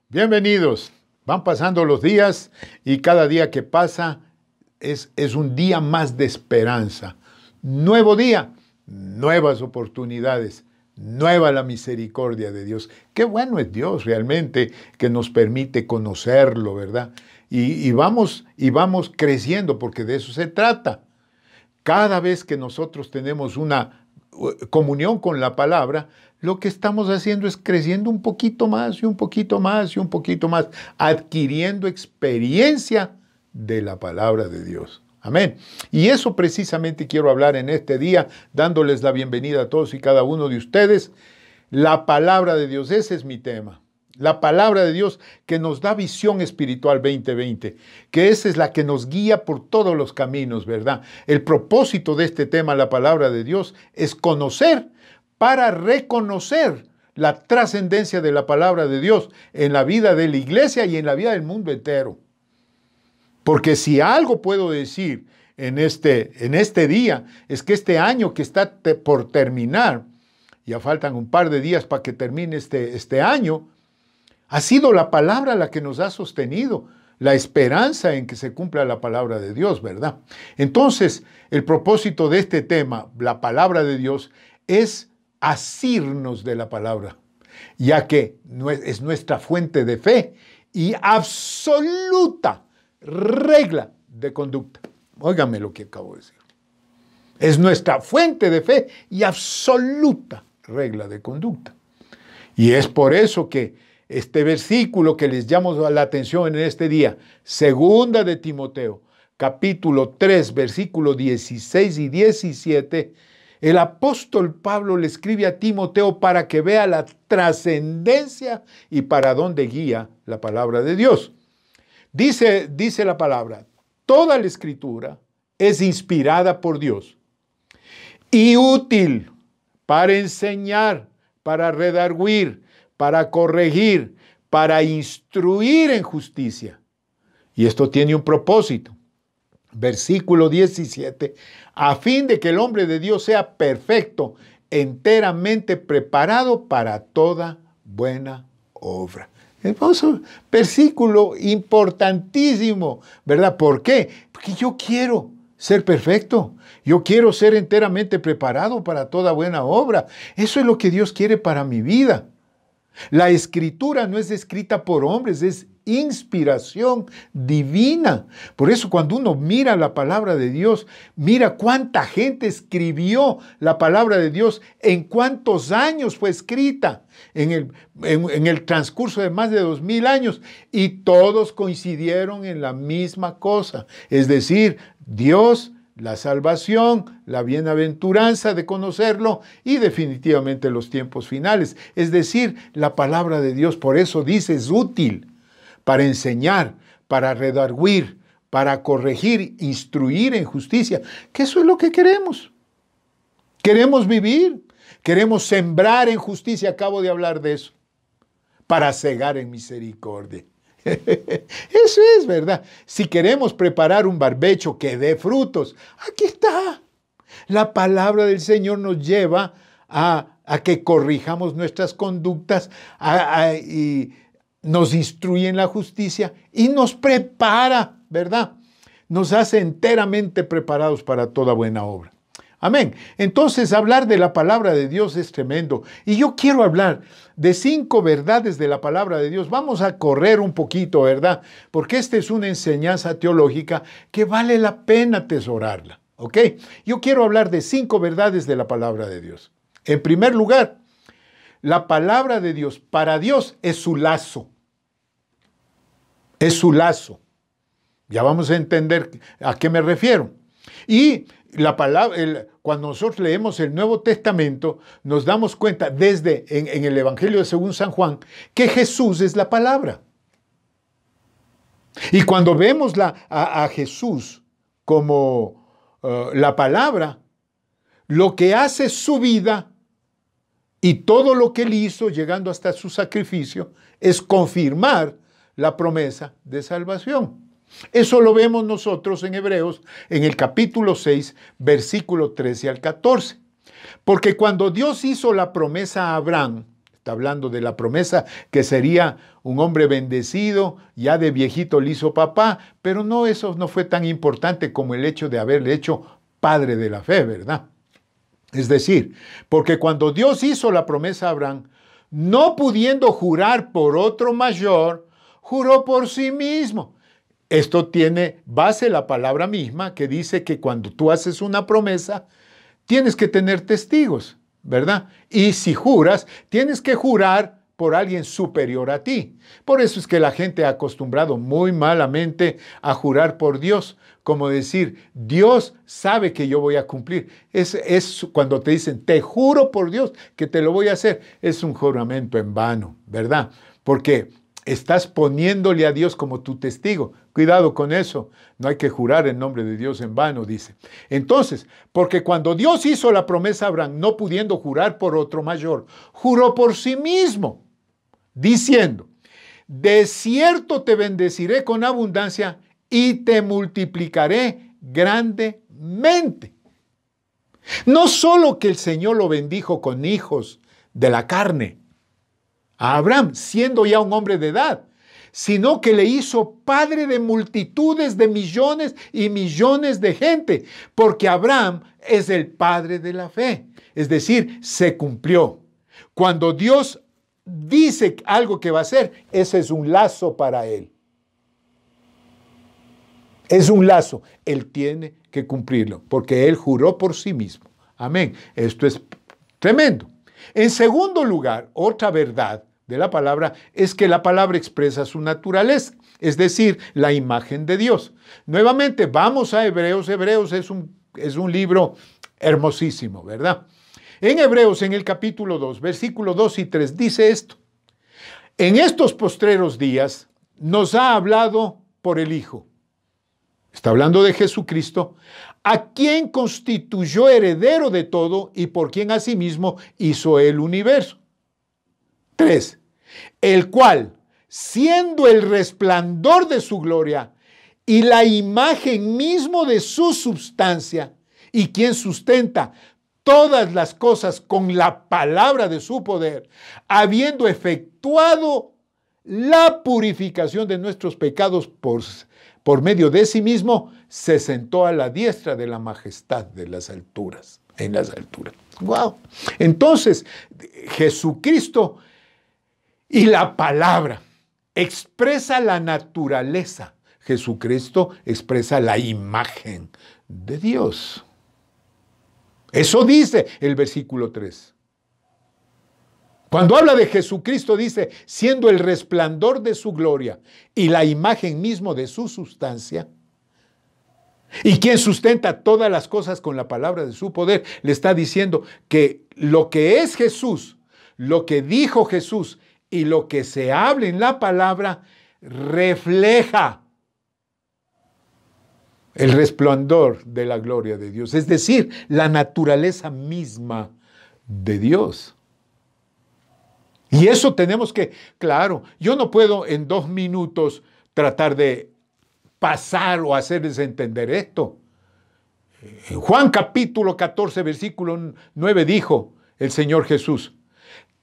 Bienvenidos. Van pasando los días y cada día que pasa es un día más de esperanza. Nuevo día, nuevas oportunidades, nueva la misericordia de Dios. Qué bueno es Dios realmente que nos permite conocerlo, ¿verdad? Y vamos creciendo porque de eso se trata. Cada vez que nosotros tenemos una comunión con la palabra, lo que estamos haciendo es creciendo un poquito más y un poquito más y un poquito más, adquiriendo experiencia de la palabra de Dios. Amén. Y eso precisamente quiero hablar en este día, dándoles la bienvenida a todos y cada uno de ustedes. La palabra de Dios, ese es mi tema. La palabra de Dios que nos da visión espiritual 2020, que esa es la que nos guía por todos los caminos, ¿verdad? El propósito de este tema, la palabra de Dios, es conocer para reconocer la trascendencia de la palabra de Dios en la vida de la iglesia y en la vida del mundo entero. Porque si algo puedo decir en este día, es que este año que está por terminar, ya faltan un par de días para que termine este año, ha sido la palabra la que nos ha sostenido, la esperanza en que se cumpla la palabra de Dios, ¿verdad? Entonces, el propósito de este tema, la palabra de Dios, es asirnos de la palabra, ya que es nuestra fuente de fe y absoluta regla de conducta. Óigame lo que acabo de decir. Es nuestra fuente de fe y absoluta regla de conducta. Y es por eso que este versículo que les llamo la atención en este día, segunda de Timoteo, capítulo 3, versículos 16 y 17, el apóstol Pablo le escribe a Timoteo para que vea la trascendencia y para dónde guía la palabra de Dios. Dice la palabra, toda la escritura es inspirada por Dios y útil para enseñar, para redarguir, para corregir, para instruir en justicia. Y esto tiene un propósito. Versículo 17, a fin de que el hombre de Dios sea perfecto, enteramente preparado para toda buena obra. Hermoso versículo importantísimo, ¿verdad? ¿Por qué? Porque yo quiero ser perfecto. Yo quiero ser enteramente preparado para toda buena obra. Eso es lo que Dios quiere para mi vida. La escritura no es escrita por hombres, es inspiración divina. Por eso cuando uno mira la palabra de Dios, mira cuánta gente escribió la palabra de Dios, en cuántos años fue escrita, en el transcurso de más de 2000 años, y todos coincidieron en la misma cosa, es decir, Dios, la salvación, la bienaventuranza de conocerlo y definitivamente los tiempos finales. Es decir, la palabra de Dios, por eso dice, es útil para enseñar, para redarguir, para corregir, instruir en justicia, que eso es lo que queremos. Queremos vivir, queremos sembrar en justicia, acabo de hablar de eso, para cegar en misericordia. Eso es verdad. Si queremos preparar un barbecho que dé frutos, aquí está. La palabra del Señor nos lleva a que corrijamos nuestras conductas y nos instruye en la justicia y nos prepara, ¿verdad? Nos hace enteramente preparados para toda buena obra. Amén. Entonces, hablar de la palabra de Dios es tremendo. Y yo quiero hablar de 5 verdades de la palabra de Dios. Vamos a correr un poquito, ¿verdad? Porque esta es una enseñanza teológica que vale la pena atesorarla, ¿ok? Yo quiero hablar de 5 verdades de la palabra de Dios. En primer lugar, la palabra de Dios para Dios es su lazo. Es su lazo. Ya vamos a entender a qué me refiero. Y la palabra, cuando nosotros leemos el Nuevo Testamento, nos damos cuenta desde en el Evangelio de según San Juan que Jesús es la palabra. Y cuando vemos a Jesús como la palabra, lo que hace su vida y todo lo que él hizo, llegando hasta su sacrificio, es confirmar la promesa de salvación. Eso lo vemos nosotros en Hebreos, en el capítulo 6, versículo 13 al 14. Porque cuando Dios hizo la promesa a Abraham, Está hablando de la promesa que sería un hombre bendecido, ya de viejito le hizo papá, pero no, eso no fue tan importante como el hecho de haberle hecho padre de la fe, ¿verdad? Es decir, porque cuando Dios hizo la promesa a Abraham, no pudiendo jurar por otro mayor, juró por sí mismo. Esto tiene base la palabra misma que dice que cuando tú haces una promesa, tienes que tener testigos, ¿verdad? Y si juras, tienes que jurar por alguien superior a ti. Por eso es que la gente ha acostumbrado muy malamente a jurar por Dios, como decir, Dios sabe que yo voy a cumplir. Es cuando te dicen, te juro por Dios que te lo voy a hacer. Es un juramento en vano, ¿verdad? Porque estás poniéndole a Dios como tu testigo. Cuidado con eso. No hay que jurar en nombre de Dios en vano, dice. Entonces, porque cuando Dios hizo la promesa a Abraham, no pudiendo jurar por otro mayor, juró por sí mismo, diciendo, de cierto te bendeciré con abundancia y te multiplicaré grandemente. No solo que el Señor lo bendijo con hijos de la carne, a Abraham, siendo ya un hombre de edad, sino que le hizo padre de multitudes de millones y millones de gente, porque Abraham es el padre de la fe. Es decir, se cumplió. Cuando Dios dice algo que va a hacer, ese es un lazo para él. Es un lazo. Él tiene que cumplirlo, porque él juró por sí mismo. Amén. Esto es tremendo. En segundo lugar, otra verdad de la palabra es que la palabra expresa su naturaleza, es decir, la imagen de Dios. Nuevamente, vamos a Hebreos. Hebreos es un libro hermosísimo, ¿verdad? En Hebreos, en el capítulo 2, versículos 2 y 3, dice esto. En estos postreros días nos ha hablado por el Hijo. Está hablando de Jesucristo, a quien constituyó heredero de todo y por quien asimismo hizo el universo. 3. El cual, siendo el resplandor de su gloria y la imagen mismo de su substancia, y quien sustenta todas las cosas con la palabra de su poder, habiendo efectuado la purificación de nuestros pecados por medio de sí mismo, se sentó a la diestra de la majestad de las alturas, en las alturas. ¡Wow! Entonces, Jesucristo y la palabra expresa la naturaleza. Jesucristo expresa la imagen de Dios. Eso dice el versículo 3. Cuando habla de Jesucristo dice, siendo el resplandor de su gloria y la imagen mismo de su sustancia, y quien sustenta todas las cosas con la palabra de su poder, le está diciendo que lo que es Jesús, lo que dijo Jesús y lo que se habla en la palabra refleja el resplandor de la gloria de Dios, es decir, la naturaleza misma de Dios. Y eso tenemos que, claro, yo no puedo en 2 minutos tratar de pasar o hacerles entender esto. En Juan capítulo 14, versículo 9 dijo el Señor Jesús,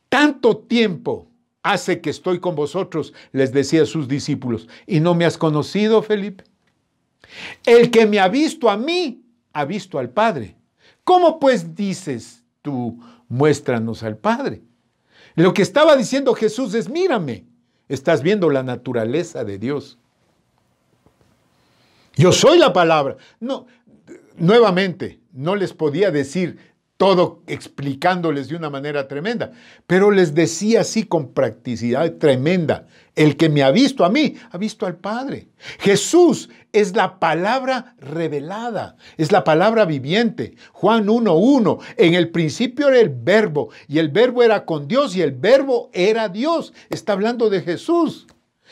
tanto tiempo hace que estoy con vosotros, les decía a sus discípulos, y no me has conocido, Felipe. El que me ha visto a mí, ha visto al Padre. ¿Cómo pues dices tú, muéstranos al Padre? Lo que estaba diciendo Jesús es, mírame, estás viendo la naturaleza de Dios. Yo soy la palabra. No, nuevamente, no les podía decir todo explicándoles de una manera tremenda, pero les decía así con practicidad tremenda. El que me ha visto a mí, ha visto al Padre. Jesús es la palabra revelada, es la palabra viviente. Juan 1:1, en el principio era el verbo, y el verbo era con Dios, y el verbo era Dios. Está hablando de Jesús.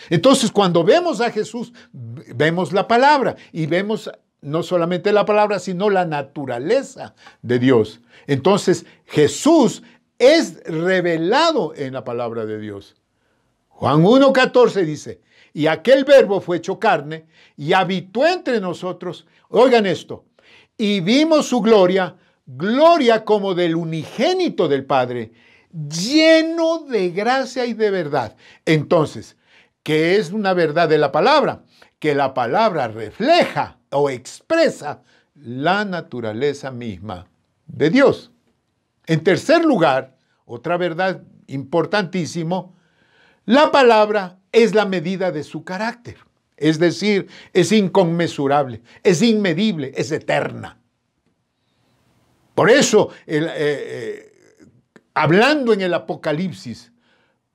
Entonces, cuando vemos a Jesús, vemos la palabra, y vemos no solamente la palabra, sino la naturaleza de Dios. Entonces, Jesús es revelado en la palabra de Dios. Juan 1:14 dice, y aquel verbo fue hecho carne y habitó entre nosotros. Oigan esto, y vimos su gloria, gloria como del unigénito del Padre, lleno de gracia y de verdad. Entonces, ¿qué es una verdad de la palabra? Que la palabra refleja o expresa la naturaleza misma de Dios. En tercer lugar, otra verdad importantísimo, la palabra es la medida de su carácter. Es decir, es inconmensurable, es inmedible, es eterna. Por eso, hablando en el Apocalipsis,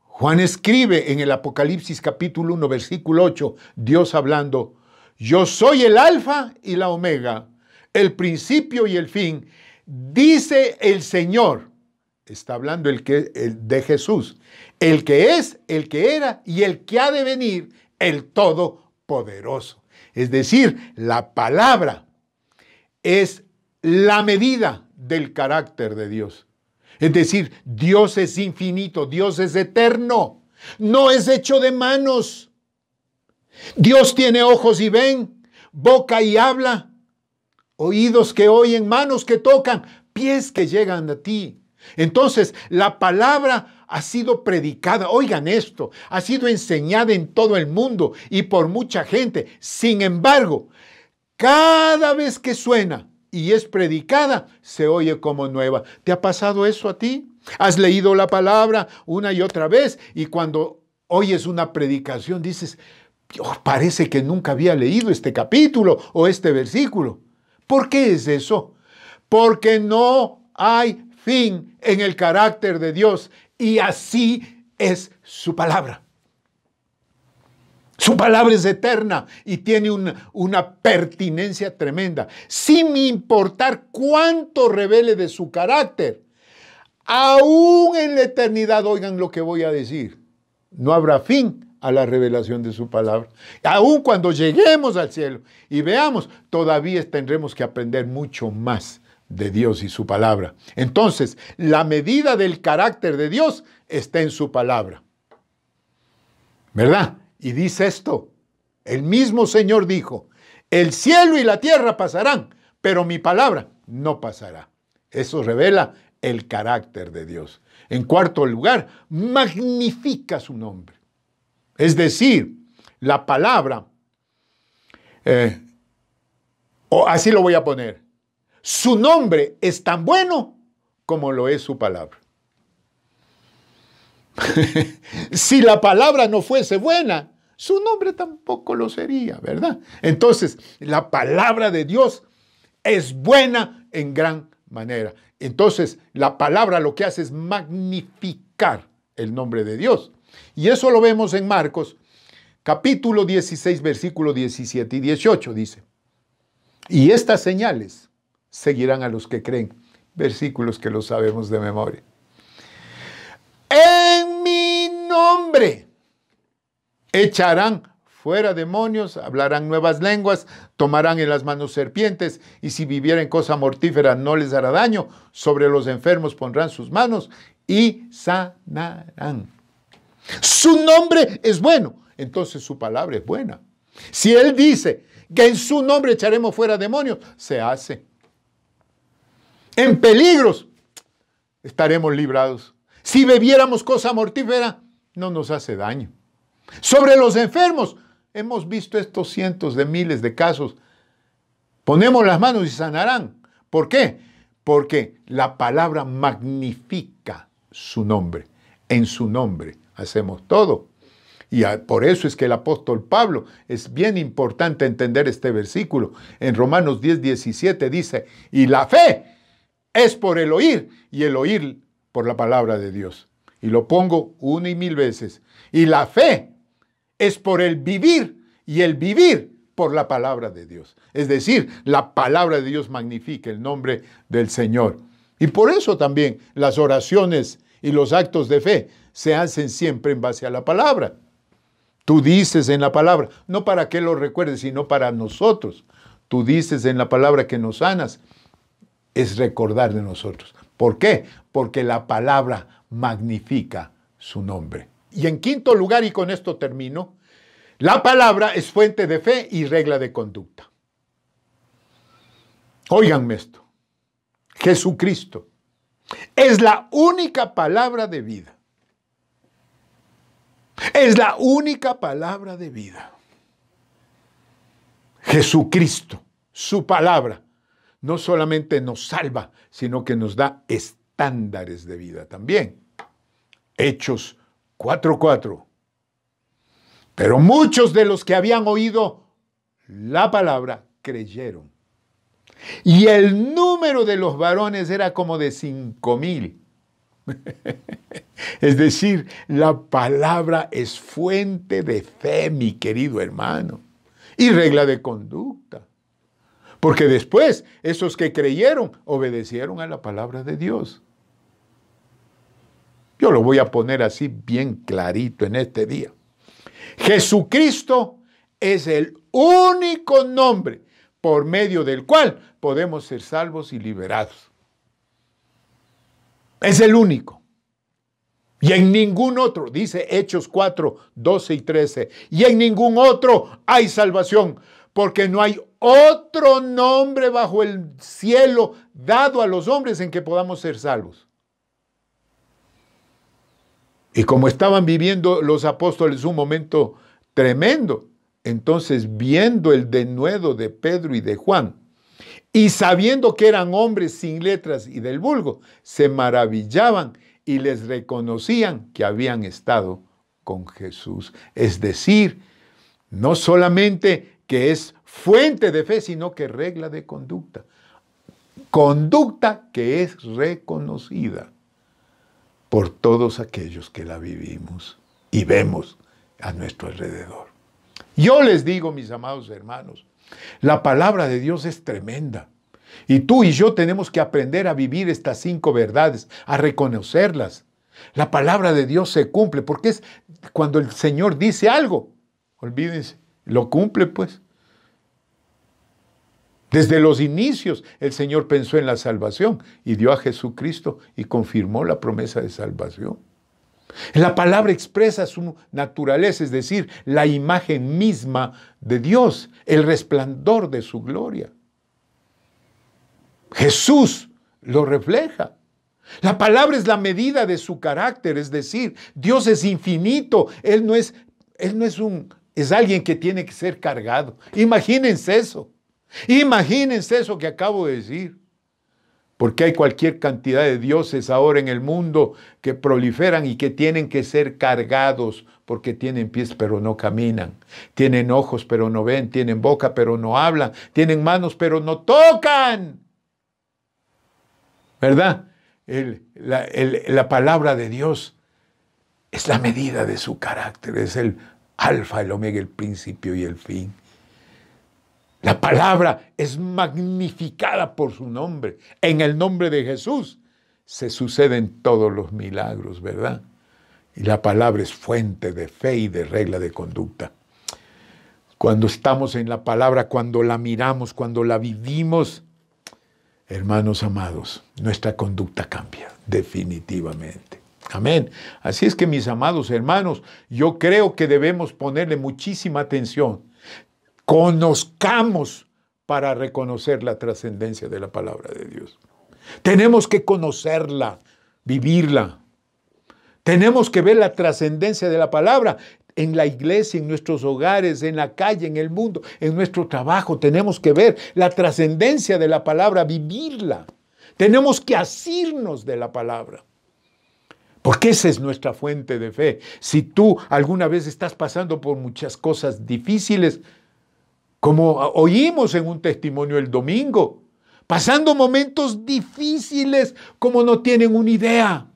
Juan escribe en el Apocalipsis capítulo 1, versículo 8, Dios hablando, yo soy el alfa y la omega, el principio y el fin, dice el Señor. Está hablando de Jesús, el que es, el que era y el que ha de venir, el Todopoderoso. Es decir, la palabra es la medida del carácter de Dios. Es decir, Dios es infinito, Dios es eterno, no es hecho de manos. Dios tiene ojos y ven, boca y habla, oídos que oyen, manos que tocan, pies que llegan a ti. Entonces, la palabra ha sido predicada, oigan esto, ha sido enseñada en todo el mundo y por mucha gente. Sin embargo, cada vez que suena y es predicada, se oye como nueva. ¿Te ha pasado eso a ti? ¿Has leído la palabra una y otra vez y cuando oyes una predicación dices, oh, parece que nunca había leído este capítulo o este versículo? ¿Por qué es eso? Porque no hay fin en el carácter de Dios y así es su palabra. Su palabra es eterna y tiene una pertinencia tremenda, sin importar cuánto revele de su carácter. Aún en la eternidad, oigan lo que voy a decir, no habrá fin a la revelación de su palabra. Aún cuando lleguemos al cielo y veamos, todavía tendremos que aprender mucho más de Dios y su palabra. Entonces, la medida del carácter de Dios está en su palabra. ¿Verdad? Y dice esto, el mismo Señor dijo, el cielo y la tierra pasarán, pero mi palabra no pasará. Eso revela el carácter de Dios. En cuarto lugar, magnifica su nombre. Es decir, la palabra, o así lo voy a poner, su nombre es tan bueno como lo es su palabra. Si la palabra no fuese buena, su nombre tampoco lo sería, ¿verdad? Entonces, la palabra de Dios es buena en gran manera. Entonces, la palabra lo que hace es magnificar el nombre de Dios. Y eso lo vemos en Marcos, capítulo 16, versículo 17 y 18, dice. Y estas señales seguirán a los que creen. Versículos que los sabemos de memoria. En mi nombre echarán fuera demonios, hablarán nuevas lenguas, tomarán en las manos serpientes, y si vivieren cosa mortífera no les hará daño. Sobre los enfermos pondrán sus manos y sanarán. Su nombre es bueno, entonces su palabra es buena. Si Él dice que en su nombre echaremos fuera demonios, se hace. En peligros estaremos librados. Si bebiéramos cosa mortífera, no nos hace daño. Sobre los enfermos, hemos visto estos cientos de miles de casos. Ponemos las manos y sanarán. ¿Por qué? Porque la palabra magnifica su nombre. En su nombre hacemos todo. Y por eso es que el apóstol Pablo, es bien importante entender este versículo. En Romanos 10, 17 dice, y la fe es por el oír, y el oír por la palabra de Dios. Y lo pongo una y mil veces. Y la fe es por el vivir, y el vivir por la palabra de Dios. Es decir, la palabra de Dios magnifica el nombre del Señor. Y por eso también las oraciones y los actos de fe se hacen siempre en base a la palabra. Tú dices en la palabra, no para que lo recuerdes, sino para nosotros. Tú dices en la palabra que nos sanas, es recordar de nosotros. ¿Por qué? Porque la palabra magnifica su nombre. Y en quinto lugar, y con esto termino, la palabra es fuente de fe y regla de conducta. Óiganme esto. Jesucristo Es la única palabra de vida. Es la única palabra de vida. Jesucristo, su palabra, no solamente nos salva, sino que nos da estándares de vida también. Hechos 4:4. Pero muchos de los que habían oído la palabra creyeron. Y el número de los varones era como de 5,000. Es decir, la palabra es fuente de fe, mi querido hermano, y regla de conducta. Porque después, esos que creyeron, obedecieron a la palabra de Dios. Yo lo voy a poner así bien clarito en este día. Jesucristo es el único nombre por medio del cual podemos ser salvos y liberados. Es el único. Y en ningún otro, dice Hechos 4:12 y 13, y en ningún otro hay salvación, porque no hay otro nombre bajo el cielo dado a los hombres en que podamos ser salvos. Y como estaban viviendo los apóstoles un momento tremendo, entonces viendo el denuedo de Pedro y de Juan, y sabiendo que eran hombres sin letras y del vulgo, se maravillaban y les reconocían que habían estado con Jesús. Es decir, no solamente que es fuente de fe, sino que regla de conducta. Conducta que es reconocida por todos aquellos que la vivimos y vemos a nuestro alrededor. Yo les digo, mis amados hermanos, la palabra de Dios es tremenda. Y tú y yo tenemos que aprender a vivir estas 5 verdades, a reconocerlas. La palabra de Dios se cumple, porque es cuando el Señor dice algo, olvídense, lo cumple pues. Desde los inicios el Señor pensó en la salvación y dio a Jesucristo y confirmó la promesa de salvación. La palabra expresa su naturaleza, es decir, la imagen misma de Dios, el resplandor de su gloria. Jesús lo refleja. La palabra es la medida de su carácter, es decir, Dios es infinito, Él no es alguien que tiene que ser cargado. Imagínense eso que acabo de decir. Porque hay cualquier cantidad de dioses ahora en el mundo que proliferan y que tienen que ser cargados porque tienen pies pero no caminan, tienen ojos pero no ven, tienen boca pero no hablan, tienen manos pero no tocan. ¿Verdad? La palabra de Dios es la medida de su carácter, es el alfa, el omega, el principio y el fin. La palabra es magnificada por su nombre. En el nombre de Jesús se suceden todos los milagros, ¿verdad? Y la palabra es fuente de fe y de regla de conducta. Cuando estamos en la palabra, cuando la miramos, cuando la vivimos, hermanos amados, nuestra conducta cambia definitivamente. Amén. Así es que, mis amados hermanos, yo creo que debemos ponerle muchísima atención. Conozcamos para reconocer la trascendencia de la palabra de Dios. Tenemos que conocerla, vivirla. Tenemos que ver la trascendencia de la palabra en la iglesia, en nuestros hogares, en la calle, en el mundo, en nuestro trabajo. Tenemos que ver la trascendencia de la palabra, vivirla. Tenemos que asirnos de la palabra. Porque esa es nuestra fuente de fe. Si tú alguna vez estás pasando por muchas cosas difíciles, como oímos en un testimonio el domingo, pasando momentos difíciles como no tienen una idea,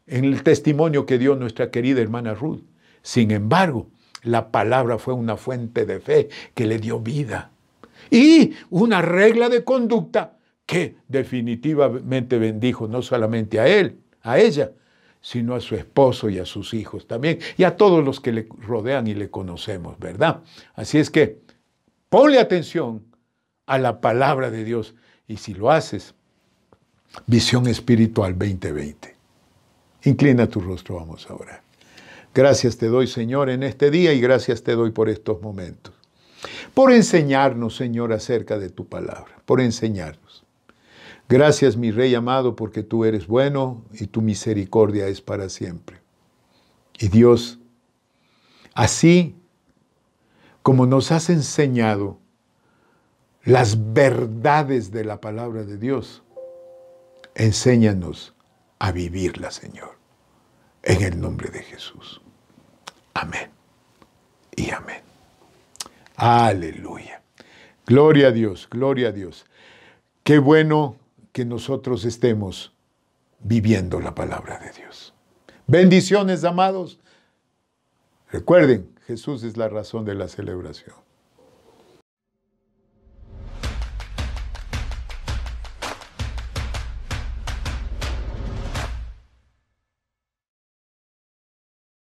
en el testimonio que dio nuestra querida hermana Ruth. Sin embargo, la palabra fue una fuente de fe que le dio vida y una regla de conducta que definitivamente bendijo no solamente a él, a ella, sino a su esposo y a sus hijos también, y a todos los que le rodean y le conocemos, ¿verdad? Así es que ponle atención a la palabra de Dios, y si lo haces, Visión Espiritual 2020. Inclina tu rostro, vamos a orar. Gracias te doy, Señor, en este día, y gracias te doy por estos momentos. Por enseñarnos, Señor, acerca de tu palabra, por enseñarnos. Gracias, mi Rey amado, porque tú eres bueno y tu misericordia es para siempre. Y Dios, así como nos has enseñado las verdades de la palabra de Dios, enséñanos a vivirla, Señor, en el nombre de Jesús. Amén y amén. Aleluya. Gloria a Dios, gloria a Dios. Qué bueno que nosotros estemos viviendo la palabra de Dios. Bendiciones, amados. Recuerden, Jesús es la razón de la celebración.